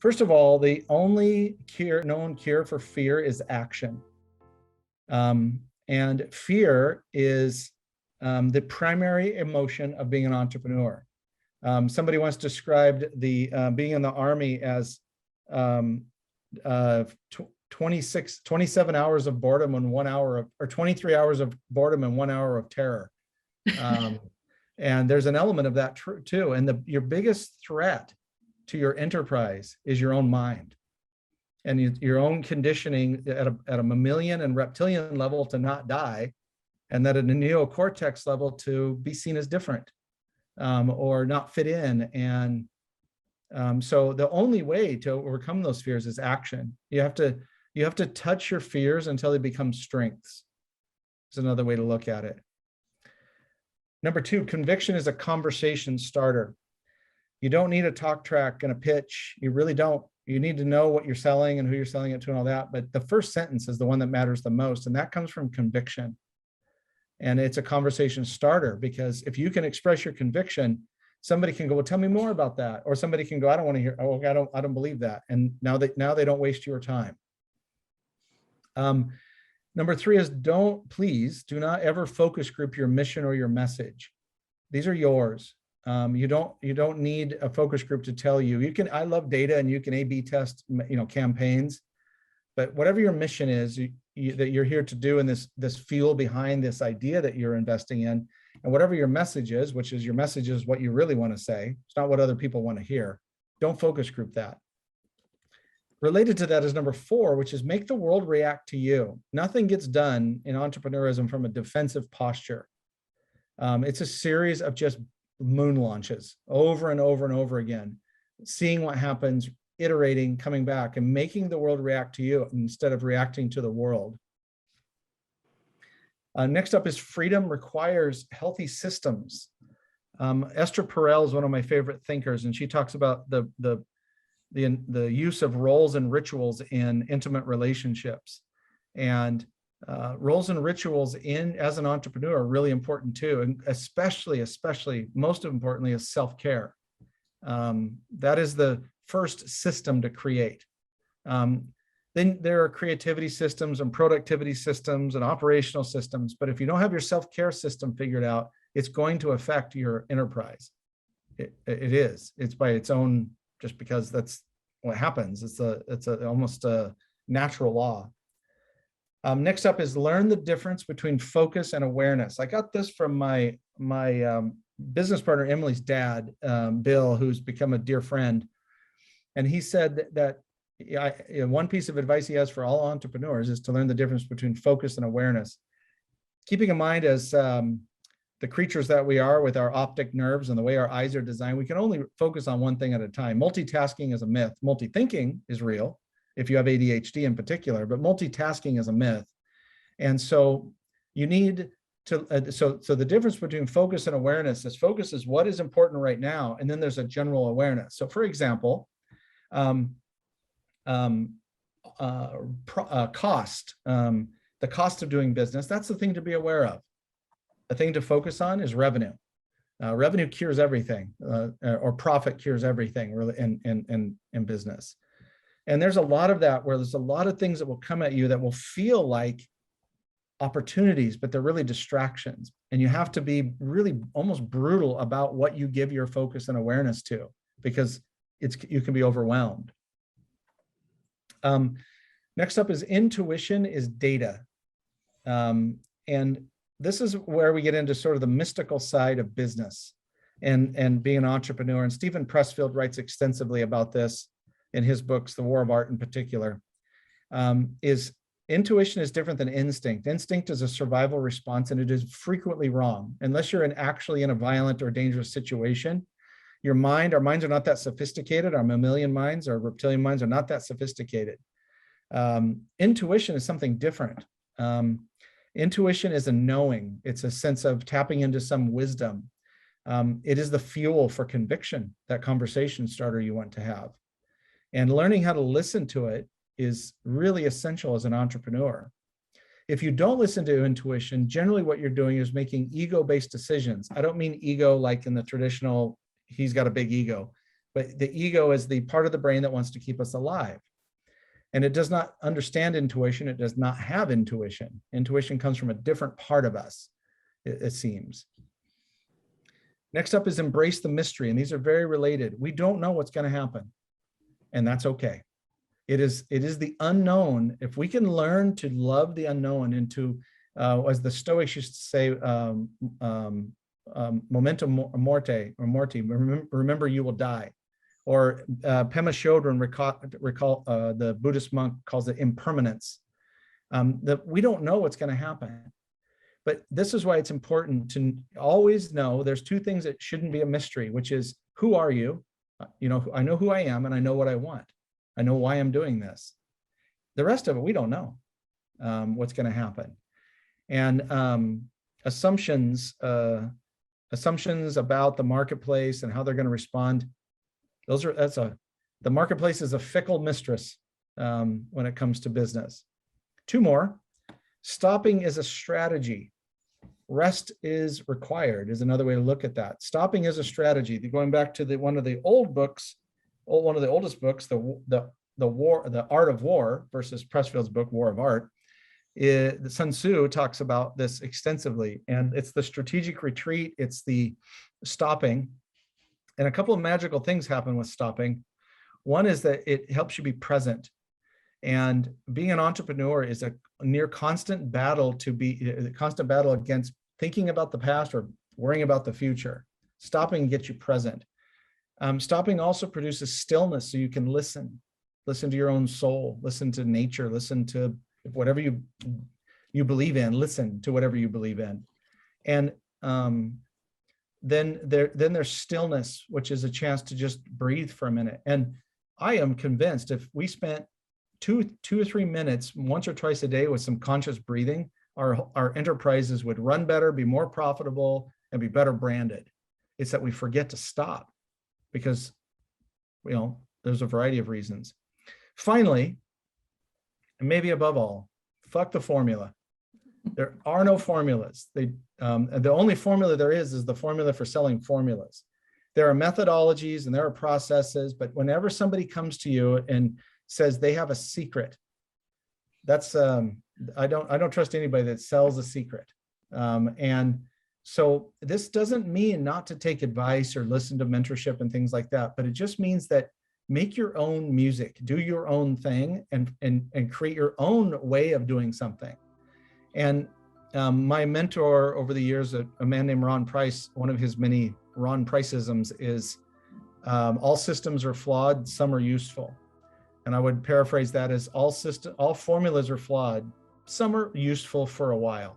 First of all, the only known cure for fear is action. And fear is the primary emotion of being an entrepreneur. Somebody once described the being in the Army as 27 hours of boredom and 1 hour of, or 23 hours of boredom and 1 hour of terror. And there's an element of that too. And your biggest threat to your enterprise is your own mind and your own conditioning at a mammalian and reptilian level to not die, and that at a neocortex level to be seen as different or not fit in. And so the only way to overcome those fears is action. You have to touch your fears until they become strengths. Is another way to look at it. Number two, conviction is a conversation starter. You don't need a talk track and a pitch. You really don't. You need to know what you're selling and who you're selling it to and all that. But the first sentence is the one that matters the most. And that comes from conviction. And it's a conversation starter, because if you can express your conviction, somebody can go, well, tell me more about that. Or somebody can go, I don't want to hear, oh, I don't believe that. And now they don't waste your time. Number three is please do not ever focus group your mission or your message. These are yours. You don't need a focus group to tell you. I love data and you can A/B test, campaigns, but whatever your mission is that you're here to do, and this fuel behind this idea that you're investing in, and whatever your message is, which is your message is what you really want to say. It's not what other people want to hear. Don't focus group that. Related to that is number four, which is make the world react to you. Nothing gets done in entrepreneurism from a defensive posture. It's a series of just moon launches over and over and over again, seeing what happens, iterating, coming back, and making the world react to you instead of reacting to the world. Next up is freedom requires healthy systems. Esther Perel is one of my favorite thinkers, and she talks about the use of roles and rituals in intimate relationships. And roles and rituals as an entrepreneur are really important too, and especially most importantly is self-care. That is the first system to create. Then there are creativity systems and productivity systems and operational systems, but if you don't have your self-care system figured out, it's going to affect your enterprise. It's by its own, just because that's what happens. It's almost a natural law. Next up is learn the difference between focus and awareness. I got this from my business partner, Emily's dad, Bill, who's become a dear friend. And he said that one piece of advice he has for all entrepreneurs is to learn the difference between focus and awareness. Keeping in mind, as the creatures that we are with our optic nerves and the way our eyes are designed, we can only focus on one thing at a time. Multitasking is a myth. Multi-thinking is real, if you have ADHD in particular, but multitasking is a myth. And so you need to, so the difference between focus and awareness is focus is what is important right now, and then there's a general awareness. So for example, cost, the cost of doing business, that's the thing to be aware of. The thing to focus on is revenue. Revenue cures everything, or profit cures everything really in business. And there's a lot of that, where there's a lot of things that will come at you that will feel like opportunities, but they're really distractions. And you have to be really almost brutal about what you give your focus and awareness to, because you can be overwhelmed. Next up is intuition is data. And this is where we get into sort of the mystical side of business and being an entrepreneur. And Stephen Pressfield writes extensively about this in his books, The War of Art in particular. Is intuition is different than instinct. Instinct is a survival response, and it is frequently wrong. Unless you're actually in a violent or dangerous situation, our minds are not that sophisticated. Our mammalian minds, our reptilian minds are not that sophisticated. Intuition is something different. Intuition is a knowing. It's a sense of tapping into some wisdom. It is the fuel for conviction, that conversation starter you want to have. And learning how to listen to it is really essential as an entrepreneur. If you don't listen to intuition, generally what you're doing is making ego-based decisions. I don't mean ego like in the traditional, he's got a big ego. but the ego is the part of the brain that wants to keep us alive. And it does not understand intuition. It does not have intuition. Intuition comes from a different part of us, it seems. Next up is embrace the mystery. And these are very related. We don't know what's going to happen, and that's okay. It is the unknown. If we can learn to love the unknown and to, as the Stoics used to say, memento mori, or morte, remember you will die. Or Pema Chodron, recall the Buddhist monk calls it impermanence. That we don't know what's going to happen. But this is why it's important to always know there's two things that shouldn't be a mystery, which is, who are you? You know, I know who I am and I know what I want. I know why I'm doing this. The rest of it, we don't know what's going to happen. And assumptions about the marketplace and how they're going to respond, the marketplace is a fickle mistress when it comes to business. Two more. Stopping is a strategy. Rest is required is another way to look at that. Stopping is a strategy. Going back to one of the oldest books, the Art of War versus Pressfield's book, War of Art. Sun Tzu talks about this extensively, and it's the strategic retreat. It's the stopping. And a couple of magical things happen with stopping. One is that it helps you be present. And being an entrepreneur is a near constant battle against thinking about the past or worrying about the future. Stopping gets you present. Stopping also produces stillness, so you can listen to your own soul, listen to nature, listen to whatever you believe in, listen to whatever you believe in. And then there's stillness, which is a chance to just breathe for a minute. And I am convinced if we spent 2 or 3 minutes once or twice a day with some conscious breathing, our enterprises would run better, be more profitable, and be better branded. It's that we forget to stop because, you know, there's a variety of reasons. Finally, and maybe above all, fuck the formula. There are no formulas. The only formula there is the formula for selling formulas. There are methodologies and there are processes, but whenever somebody comes to you and says they have a secret, that's I don't trust anybody that sells a secret. And so this doesn't mean not to take advice or listen to mentorship and things like that, but it just means that make your own music, do your own thing, and create your own way of doing something. And my mentor over the years, a man named Ron Price, one of his many Ron Priceisms is, all systems are flawed, some are useful. And I would paraphrase that as all formulas are flawed, some are useful for a while.